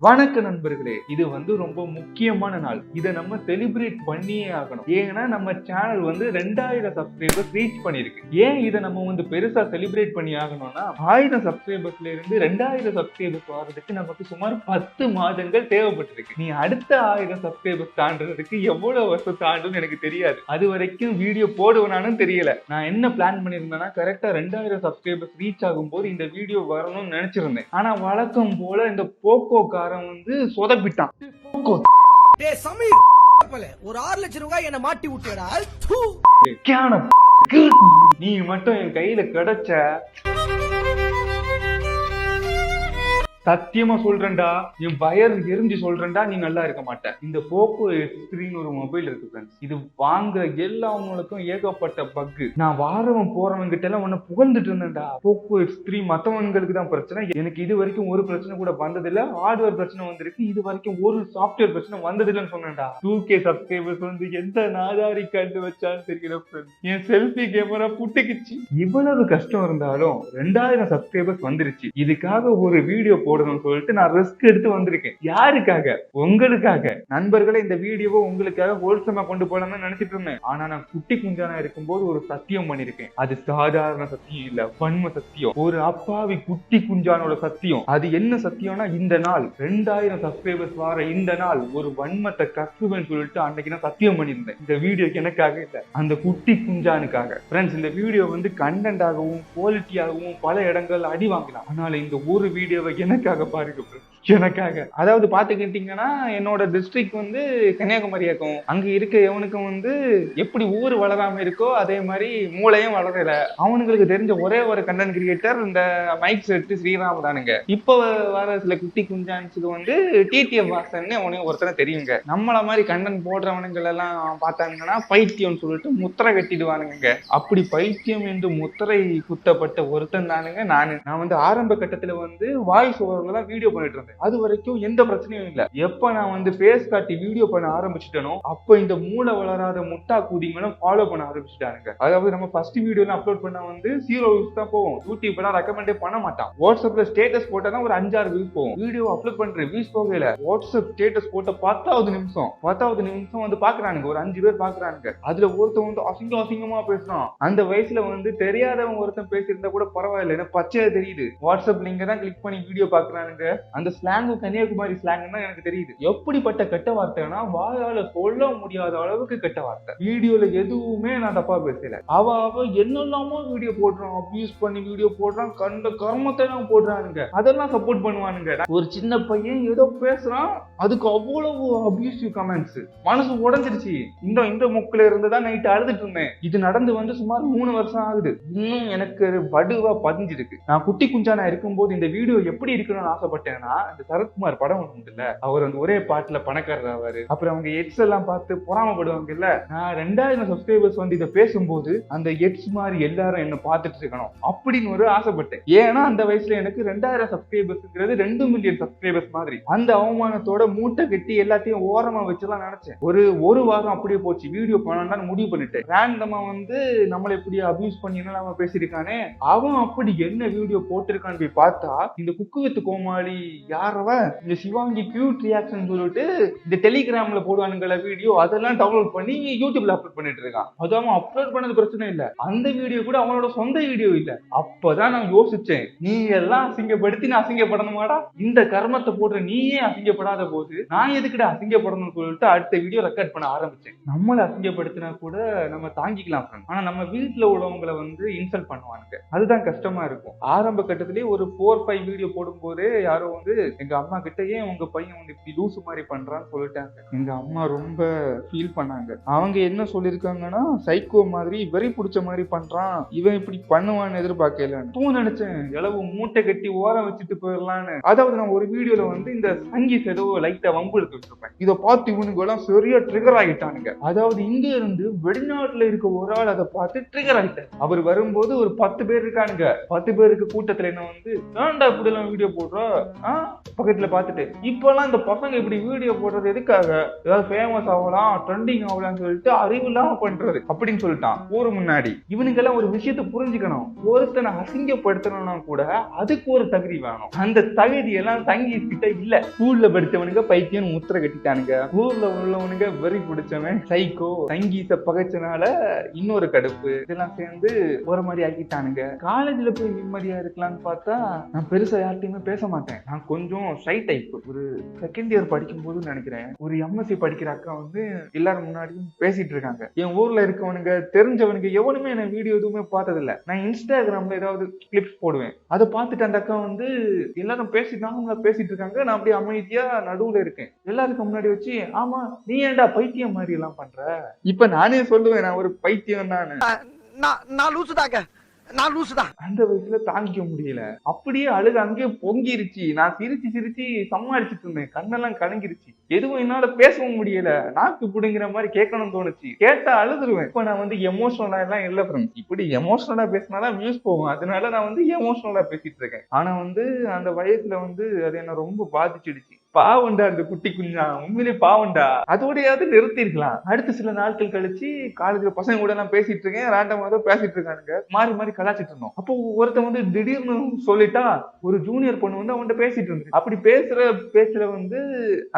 வணக்க நண்பர்களே, இது ரொம்ப முக்கியமான நாள். இதை நம்ம செலிப்ரேட் பண்ணியே ஆகணும். ஏன்னா நம்ம சேனல் 2000 சப்ஸ்கிரைபர்ஸ் ரீச் பண்ணிருக்கு. ஏன் இதை நம்ம பெருசா செலிப்ரேட் பண்ணி ஆகணும்னா 1000 சப்ஸ்கிரைபர்ஸ்ல இருந்து 2000 சப்ஸ்கிரைபர்ஸ் வர்றதுக்கு நமக்கு சுமார் 10 மாதங்கள் தேவைப்பட்டிருக்கு. நீ அடுத்த 1000 சப்ஸ்கிரைபர்ஸ் தாண்டறதுக்கு எவ்வளவு வருஷம் தாண்டும் எனக்கு தெரியாது. அது வரைக்கும் வீடியோ போடுவேனான்னு தெரியல. நான் என்ன பிளான் பண்ணியிருந்தேன்னா கரெக்டா 2000 சப்ஸ்கிரைபர்ஸ் ரீச் ஆகும்போது இந்த வீடியோ வரணும்னு நினைச்சிருந்தேன். ஆனா வழக்கம் போல இந்த போக்கோ சொதப்பிட்டான். ஒரு 6 லட்சம் ரூபாய் என்ன மாட்டி விட்டியடா. நீ மட்டும் என் கையில கிடைச்ச சத்தியமா சொல்றேன்டா, என் வயர் எரிஞ்சு சொல்றேன்டா, நீ நல்லா இருக்க மாட்டேன். இந்த போக்கோ X3 ஒரு மொபைல் இருக்கு ஃப்ரெண்ட்ஸ். இது வாங்க எல்லாவங்களுக்கும் ஏகப்பட்ட பக்கு. நான் வாரவன் போறவங்க கிட்ட எல்லாம் உன்ன புகழ்ந்துட்டு இருந்தேன்டா. போக்கோ X3 மத்தவங்களுக்கு தான் பிரச்சனை, எனக்கு இது வரைக்கும் ஒரு பிரச்சனை கூட வந்ததில்ல. ஹார்ட்வேர் பிரச்சனை வந்திருக்கு, இது வரைக்கும் ஒரு சாஃப்ட்வேர் பிரச்சனை வந்ததில்லைன்னு சொன்னேன்டா. 2K சப்ஸ்கிரைபர்ஸ் எந்த நாதாரி கண்டு வச்சான்னு தெரியல ஃப்ரெண்ட்ஸ். என் செல்ஃபி கேமரா புட்டுக்குச்சு. இவ்வளவு கஷ்டம் இருந்தாலும் 2000 சப்ஸ்கிரைபர்ஸ் வந்துருச்சு. இதுக்காக ஒரு வீடியோ போடணும்னு சொல்லிட்டு நான் ரிஸ்க் எடுத்து வந்திருக்கேன். யாருக்காக? உங்களுக்காக. நண்பர்களே, இந்த வீடியோவை உங்களுக்காக ஹோல்சமா கொண்டு போலாம்னு நினைச்சிட்டு இருந்தேன். ஆனா நான் குட்டி குஞ்சானா இருக்கும்போது ஒரு சத்தியம் பண்ணிருக்கேன். அது சாதாரண சத்தியம் இல்ல, வன்ம சத்தியம். ஒரு அப்பாவி குட்டி குஞ்சானோட சத்தியம். அது என்ன சத்தியம்னா, இந்த நாள் 2000 சப்ஸ்கிரைபர்ஸ் வர இந்த நாள் ஒரு வன்மத்தை கற்றுவேன்னு சொல்லிட்டு அன்னைக்கு நான் சத்தியம் பண்ணியிருந்தேன். இந்த வீடியோக்கு எனக்காக இல்ல, அந்த குட்டி குஞ்சானுக்காக. ஃப்ரெண்ட்ஸ், இந்த வீடியோ கண்டென்ட்டாகவும் குவாலிட்டியாகவும் பல இடங்கள் அடி வாங்கலாம். ஆனால் இந்த ஒரு வீடியோவை எனக்காக பாருங்க. எனக்காக, அதாவது பாத்துக்கிட்டீங்கன்னா என்னோட டிஸ்ட்ரிக்ட் கன்னியாகுமரி இருக்கும். அங்க இருக்க எவனுக்கும் எப்படி ஊர் வளராம இருக்கோ அதே மாதிரி மூளையும் வளரல. அவனுங்களுக்கு தெரிஞ்ச ஒரே ஒரு கண்டென்ட் கிரியேட்டர் இந்த மைக் செட் ஸ்ரீராம் தானுங்க. இப்ப வர சில குட்டி குஞ்சான்ஸுக்கு டிடிஎஃப் வாசன்னு உனக்கு ஒருத்தனை தெரியுங்க. நம்மள மாதிரி கண்டென்ட் போடுறவனுங்கள் எல்லாம் பார்த்தாங்கன்னா பைத்தியம் சொல்லிட்டு முத்திரை கட்டிடுவானுங்க. அப்படி பைத்தியம் என்று முத்திரை குத்தப்பட்ட ஒருத்தன் தானுங்க நானு. நான் ஆரம்ப கட்டத்துல வாய்ஸ் ஓவர்ல தான் வீடியோ பண்ணிட்டு இருந்தேன். அது வரைக்கும் எந்த பிரச்சனையும் இல்ல. எப்ப நான் ஃபேஸ் காட்டி வீடியோ பண்ண ஆரம்பிச்சிட்டனோ அப்ப இந்த மூளை வளராத முட்டா கூதிங்களும் ஃபாலோ பண்ண ஆரம்பிச்சுட்டானுங்க. அதாவது நம்ம ஃபர்ஸ்ட் வீடியோ அப்லோட் பண்ணா 0 வியூஸ் தான் போகும். யூடியூப் எல்லாம் ரெக்கமெண்டே பண்ண மாட்டான். வாட்ஸ்அப்ல ஸ்டேட்டஸ் போட்டா ஒரு 5-6 வியூஸ் போகும். வீடியோ அப்லோட் பண்ற வியூஸ் போகல. வாட்ஸ்அப் ஸ்டேட்டஸ் போட்ட 10வது நிமிஷம் பாக்குறானுங்க. ஒரு 5 பேர் பாக்குறானுங்க. அதுல ஒருத்தன் அசிங்கமா பேசுறான். அந்த வயசுல தெரியாதவன் ஒருத்தன் பேசியிருந்தா கூட பரவாயில்ல, எனக்கு பச்சையா தெரியுது. வாட்ஸ்அப் லிங்க தான் கிளிக் பண்ணி வீடியோ பாக்குறானுங்க. அந்த ஸ்லாங்கு கன்னியாகுமரி ஸ்லாங் தான் எனக்கு தெரியுது. எப்படிப்பட்ட கெட்ட வார்த்தைனா வாயால சொல்ல முடியாத அளவுக்கு கெட்ட வார்த்தை. வீடியோல எதுவுமே நான் தப்பா பேசல. அவ என்னெல்லாமோ வீடியோ போடுறான், அபியூஸ் பண்ணி வீடியோ போடுறான், கண்ட கர்மத்தை எல்லாம் போடுறானுங்க. அதெல்லாம் சப்போர்ட் பண்ணுவானுங்க. ஒரு சின்ன பையன் ஏதோ பேசுறான், அதுக்கு அவ்வளவு அபியூசிவ் கமெண்ட்ஸ். மனசு உடஞ்சிருச்சு. இந்த முக்கில இருந்துதான் நைட் அழுதுட்டு இருந்தேன். இது நடந்து சுமார் 3 வருஷம் ஆகுது. இன்னும் எனக்கு வடுவா பதிஞ்சிருக்கு. நான் குட்டி குஞ்சானா இருக்கும்போது இந்த வீடியோ எப்படி இருக்கணும்னு ஆசைப்பட்டேன்னா, இந்த சரத்குமார் படம் ஒண்ணு உண்டுல்ல, அவர் ஒரே பாட்டுல பணக்காரர் ஆவாரு. அப்புறம் அவங்க எட்ஸ் எல்லாம் பார்த்து பொறாமப்படுவாங்கல்ல. நான் 2000 சப்ஸ்கிரைபர்ஸ் இதை பேசும்போது அந்த எட்ஸ் மாதிரி எல்லாரும் என்ன பார்த்துட்டு இருக்கணும் அப்படின்னு ஒரு ஆசைப்பட்டேன். ஏன்னா அந்த வயசுல எனக்கு 2000 சப்ஸ்கிரைபர்ஸ்ங்கிறது 2 மில்லியன் சப்ஸ்கிரைபர்ஸ் மாதிரி. அந்த அவமானத்தோட மூட்டை கட்டி எல்லாத்தையும் ஓரமா வச்சுலாம் நினைச்சேன். ஒரு வாரம் அப்படியே போச்சு. வீடியோ பண்ணான்னு முடிவு பண்ணிட்டேன். ரேண்டமா நம்மளை எப்படி அபியூஸ் பண்ணி என்ன பேசியிருக்கானே, அவன் அப்படி என்ன வீடியோ போட்டிருக்கான்னு போய் பார்த்தா இந்த குக்கு வித் கோமாளி யாரவ இந்த சிவாங்கி கியூட் ரியாக்ஷன் சொல்லிட்டு இந்த டெலிகிராம்ல போடுவானுங்கள வீடியோ, அதெல்லாம் டவுன்லோட் பண்ணி யூடியூப்ல அப்லோட் பண்ணிட்டு இருக்கான். அது அவன் அப்லோட் பண்ணது பிரச்சனை இல்ல, அந்த வீடியோ கூட அவனோட சொந்த வீடியோ இல்ல. அப்பதான் நான் யோசிச்சேன், நீ எல்லாம் அசிங்கப்படுத்தி நான் அசிங்கப்படணுமாடா? இந்த கர்மத்தை போடுற நீயே அசிங்கப்படாத போது நான் எதுக்குடா அசிங்கப்படணும்னு சொல்லிட்டு அடுத்த வீடியோ ரெக்கார்ட் பண்ண ஆரம்பிச்சேன். நம்மள அசிங்கப்படுத்தினா கூட நம்ம தாங்கிக்கலாம், ஆனா நம்ம வீட்டுல உள்ளவங்களை இன்சல்ட் பண்ணுவானுங்க. அதுதான் கஷ்டமா இருக்கும். ஆரம்ப கட்டத்திலேயே ஒரு 4-5 வீடியோ போடும்போது யாரோ எங்க அம்மா கிட்ட ஏன் உங்க பையன் இப்படி லூசு மாதிரி பண்றான்னு சொல்லிட்டாங்க. எங்க அம்மா ரொம்ப ஃபீல் பண்ணாங்க. அவங்க என்ன சொல்லிருக்காங்கன்னா, சைக்கோ மாதிரி வெறி பிடிச்ச மாதிரி பண்றான், இவன் இப்படி பண்ணுவான்னு எதிர்பார்க்கலன்னு நினைச்சேன். எளவு மூட்டை கட்டி ஓரம் வச்சுட்டு போயிடலான்னு. அதாவது நான் ஒரு வீடியோல இந்த சங்கீத் ஏதோ லைட்டா வம்பு எடுத்து வச்சிருப்பேன். இதை பார்த்து இவனுக்கு எல்லாம் சரியா ட்ரிகர் ஆகிட்டானுங்க. அதாவது இங்க இருந்து வெளிநாட்டுல இருக்க ஒரு ஆள் அதை பார்த்து ட்ரிகர் ஆகிட்டார். அவர் வரும்போது ஒரு 10 பேர் இருக்கானுங்க. 10 பேருக்கு கூட்டத்துல என்ன ஏன்டா இப்படி எல்லாம் வீடியோ போடுற பக்கத்துல பாத்துட்டு. இப்பெல்லாம் இந்த பசங்க இப்படி வீடியோ போடுறது எதுக்காக? ஏதாவது ஃபேமஸ் ஆகலாம், ட்ரெண்டிங் ஆகலாம்னு சொல்லிட்டு அறிவு இல்லாம பண்றது அப்படின்னு சொல்லிட்டான் ஊரு முன்னாடி. இவனுக்கெல்லாம் ஒரு விஷயத்த புரிஞ்சுக்கணும். ஒருத்தனை அசிங்கப்படுத்தணும்னா கூட அதுக்கு ஒரு தகுதி வேணும். அந்த தகுதி எல்லாம் சங்கீத் கிட்ட இல்ல. ஸ்கூல்ல படிச்சவனுங்க பைத்தியம் முத்திர கட்டிட்டானுங்க. ஊர்ல உள்ளவனுங்க வெறி பிடிச்சவன் சைக்கோ. சங்கீத பகைச்சனால இன்னொரு கடுப்பு. இதெல்லாம் சேர்ந்து ஒரு மாதிரி ஆக்கிட்டானுங்க. காலேஜ்ல போய் நிம்மதியா இருக்கலாம்னு பார்த்தா நான் பெருசா யார்ட்டையுமே பேச மாட்டேன். நான் கொஞ்சம் ஷை டைப். ஒரு செகண்ட் இயர் படிக்கும் போது நினைக்கிறேன், ஒரு எம்எஸ்சி படிக்கிற அக்கா வந்து எல்லாரும் முன்னாடியும் பேசிட்டு இருக்காங்க. என் ஊர்ல இருக்கவனுங்க தெரிஞ்சவனுங்க எவனுமே என்ன வீடியோ எதுவுமே பார்த்ததில்ல. நான் இன்ஸ்டாகிராம்ல ஏதாவது கிளிப்ஸ் போடுவேன். அதை பார்த்துட்டு அந்த அக்கா வந்து எல்லாரும் பேசிட்டு இருக்காங்க. நான் அப்படியே அமைதியா நடுவுல இருக்கேன். எல்லாருக்கும் முன்னாடி வச்சு, ஆமா நீ ஏன்டா பைத்தியம் மாதிரி எல்லாம் பண்ற? இப்ப நானே சொல்லுவேன் நான் ஒரு பைத்தியம் நான் லூசுதான். அந்த வயசுல தாங்கிக்க முடியல. அப்படியே அழுக அங்கேயே பொங்கிருச்சு. நான் சிரிச்சு சமாளிச்சுட்டு இருந்தேன். கண்ணெல்லாம் கலங்கிருச்சு. எதுவும் என்னால பேசவும் முடியல. நாக்கு புடுங்கிற மாதிரி கேட்கணும்னு தோணுச்சு. கேட்டா அழுதுருவேன். இப்ப நான் வந்து எமோஷனலா எல்லாம் இல்ல ஃப்ரெண்ட்ஸ். இப்படி எமோஷனலா பேசினாதான் வியூஸ் போகும். அதனால நான் வந்து எமோஷனலா பேசிட்டு இருக்கேன். ஆனா வந்து அந்த வயசுல வந்து அது என்ன ரொம்ப பாதிச்சிடுச்சு. பாவண்டா அந்த குட்டி குஞ்சா, உண்மையிலே பாவண்டா. அதோடையாவது நிறுத்திருக்கலாம். அடுத்த சில நாட்கள் கழிச்சு காலேஜ்ல பசங்க கூட எல்லாம் பேசிட்டு இருக்கேன். ரேண்டமா தான் பேசிட்டு இருக்கானுங்க. மாறி மாறி கலாச்சிட்டு இருந்தோம். அப்போ ஒருத்தன் வந்து திடீர்னு சொல்லிட்டா, ஒரு ஜூனியர் பொண்ணு வந்து அவன்கிட்ட பேசிட்டு இருந்து. அப்படி பேசுற பேச்சுல வந்து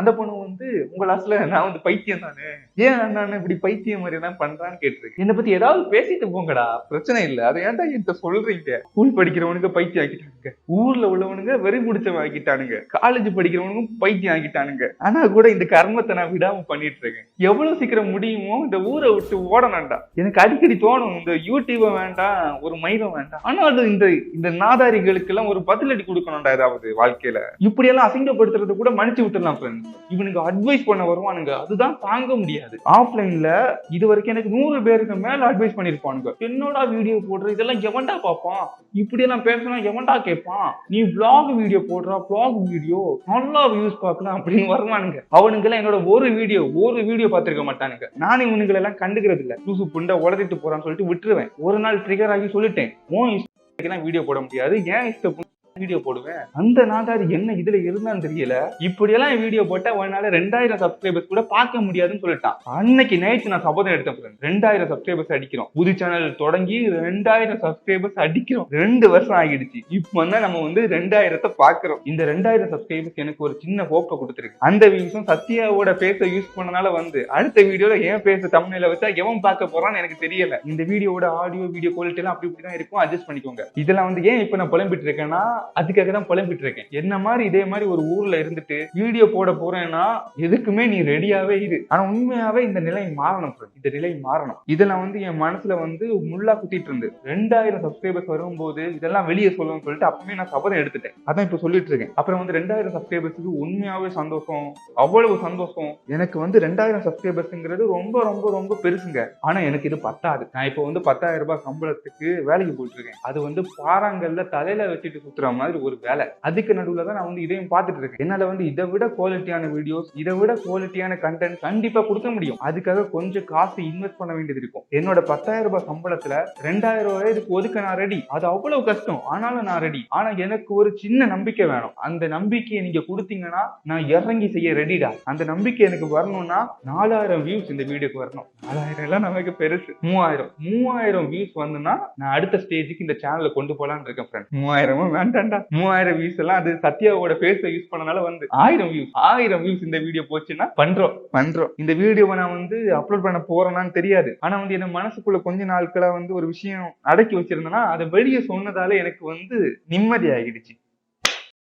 அந்த பொண்ணு வந்து, உங்க லாஸ்ட்ல நான் வந்து பைத்தியம் தானே, ஏன் நான் இப்படி பைத்தியம் மாதிரி எல்லாம் பண்றான்னு கேட்டிருக்கு. என்னை பத்தி ஏதாவது பேசிட்டு போங்கடா, பிரச்சனை இல்ல. அதை ஏன்டா என்கிட்ட சொல்றீங்க? ஸ்கூல் படிக்கிறவனுக்கு பைத்தியம் ஆக்கிட்டானுங்க, ஊர்ல உள்ளவனுங்க வெறி பிடிச்சவன் ஆக்கிட்டானுங்க, காலேஜ் படிக்கிறவனுக்கும் பைத்தியம் ஆகிட்டானுங்க. ஆனா கூட இந்த கர்மத்தை நான் விடாம பண்ணிட்டு இருக்கேன். எவ்வளவு சீக்கிரம் முடியுமோ இந்த ஊரை விட்டு ஓடணும்டா. எனக்கு அடிக்கடி தோணும், இந்த யூடியூப வேண்டாம், ஒரு மயிலும் வேண்டாம். ஆனா அது இந்த நாதாரிகளுக்கு எல்லாம் ஒரு பதிலடி கொடுக்கணும்டா. ஏதாவது வாழ்க்கையில இப்படி எல்லாம் அசிங்கப்படுத்துறது கூட மன்னிச்சு விட்டுலாம் ஃப்ரெண்ட்ஸ். இவனுக்கு அட்வைஸ் பண்ண வருவானுங்க, அதுதான் தாங்க முடியாது. ஆஃப்லைன்ல இது வரைக்கும் எனக்கு 100 பேருக்கு மேல அட்வைஸ் பண்ணிருப்பானுங்க. என்னோட வீடியோ போடுற இதெல்லாம் எவன்டா பாப்பான், இப்படி எல்லாம் பேசினா எவன்டா கேட்பான், நீ vlog வீடியோ போடுறா, vlog வீடியோ நல்லா வியூஸ் பார்க்கலாம் அப்படின்னு வருவானுங்க. அவனுங்க எல்லாம் என்னோட ஒரு வீடியோ பார்த்திருக்க மாட்டானுங்க. நானும் இவனுங்களை எல்லாம் கண்டுக்கிறது இல்ல. லூசு புண்டை உளறிட்டு போறான்னு சொல்லிட்டு விட்டுருவேன். ஒரு நாள் ட்ரிகர் ஆகி சொல்லிட்டேன், உன் இஷ்டத்துக்கு வீடியோ போட முடியாது, ஏன் இஷ்டம் வீடியோ போடுவேன். அந்த நாதாரி என்ன இதுல இருந்தான்னு தெரியல, இப்படி எல்லாம் வீடியோ போட்டா உன்னால 2000 சப்ஸ்கிரைபர்ஸ் கூட பார்க்க முடியாதுன்னு சொல்லிட்டான். அன்னைக்கு நைட் நான் சபதம் எடுத்தேன், 2000 சப்ஸ்கிரைபர்ஸ் அடிக்கிறோம். புது சேனல் தொடங்கி 2000 சப்ஸ்கிரைபர்ஸ் அடிக்கிறோம். 2 வருஷம் ஆகிடுச்சு. இப்ப வந்து நம்ம வந்து 2000 பாக்குறோம். இந்த 2000 சப்ஸ்கிரைபர்ஸ் எனக்கு ஒரு சின்ன ஹோப்பை கொடுத்துருக்கு. அந்த வியூஸும் சத்யாவோட பேச யூஸ் பண்ணனால வந்து அடுத்த வீடியோல ஏன் பேச தம்ப்நெயில வச்சா எவன் பார்க்க போறான்னு எனக்கு தெரியல. இந்த வீடியோட ஆடியோ வீடியோ குவாலிட்டி எல்லாம் அப்படி இப்படிதான் இருக்கும், அட்ஜஸ்ட் பண்ணிக்கோங்க. இதெல்லாம் வந்து ஏன் இப்ப நான் புலம்பிட்டு இருக்கேன்னா, அதுக்காக தான் புலம்பிட்டு இருக்கேன். என்ன மாதிரி இதே மாதிரி ஒரு ஊர்ல இருந்துட்டு வீடியோ போட போறேன்னா எதுக்குமே நீ ரெடியாவே இரு. ஆனா உண்மையாவே இந்த நிலை மாறணும். இந்த நிலை மாறணும். இதெல்லாம் வந்து என் மனசுல வந்து முள்ளா குத்திட்டு இருந்து 2000 சப்ஸ்கிரைபர்ஸ் வரும்போது இதெல்லாம் வெளியே சொல்லணும்னு சொல்லிட்டு அப்பவே நான் சபதம் எடுத்துட்டேன். அதான் இப்ப சொல்லிட்டு இருக்கேன். அப்புறம் வந்து 2000 சப்ஸ்கிரைபர்ஸுக்கு உண்மையாவே சந்தோஷம், அவ்வளவு சந்தோஷம். எனக்கு வந்து 2000 சப்ஸ்கிரைபர்ஸ்ங்கிறது ரொம்ப ரொம்ப ரொம்ப பெருசுங்க. ஆனா எனக்கு இது பத்தாது. நான் இப்போ வந்து 10,000 ரூபாய் சம்பளத்துக்கு வேலைக்கு போயிட்டு இருக்கேன். அது வந்து பாறாங்கல்ல தலையில வச்சுட்டு சுத்துற மாதிரி ஒரு வேலை. அதுக்கு நடுவுல தான் நான் வந்து இதையும் பார்த்துட்டு இருக்கேன். என்னால வந்து இதை விட குவாலிட்டியான வீடியோஸ், இதை விட குவாலிட்டியான கண்டென்ட் கண்டிப்பா கொடுக்க முடியும். அதுக்காக கொஞ்சம் காசு இன்வெஸ்ட் பண்ண வேண்டியது இருக்கும். என்னோட 10,000 ரூபாய் சம்பளத்துல 2000 ரூபாய் இதுக்கு ஒதுக்க நான் ரெடி. அது அவ்வளவு கஷ்டம், ஆனாலும் நான் ரெடி. ஆனா எனக்கு ஒரு சின்ன நம்பிக்கை வேணும். அந்த நம்பிக்கையை நீங்க கொடுத்தீங்கன்னா நான் இறங்கி செய்ய ரெடிடா. அந்த நம்பிக்கை எனக்கு வரணும்னா 4000 வியூஸ் இந்த வீடியோக்கு வரணும். 4000 எல்லாம் நமக்கு பெருசு. 3000 வியூஸ் வந்துன்னா நான் அடுத்த ஸ்டேஜுக்கு இந்த சேனலை கொண்டு போலான்னு இருக்கேன் ஃப்ரெண்ட். 3000 வேண்டாண்டா, 3000 வியூஸ் எல்லாம் அது சத்யாவோட பேச யூஸ் பண்ணனால வந்து 1000 வியூஸ் இந்த வீடியோ போச்சுன்னா பண்றோம். இந்த வீடியோவை நான் வந்து அப்லோட் பண்ண போறேனான்னு தெரியாது. ஆனா வந்து என் மனசுக்குள்ள கொஞ்ச நாட்களா வந்து ஒரு விஷயம் அடக்கி வச்சிருந்தேன்னா அதை வெளியே சொன்னதால எனக்கு வந்து நிம்மதி ஆகிடுச்சு.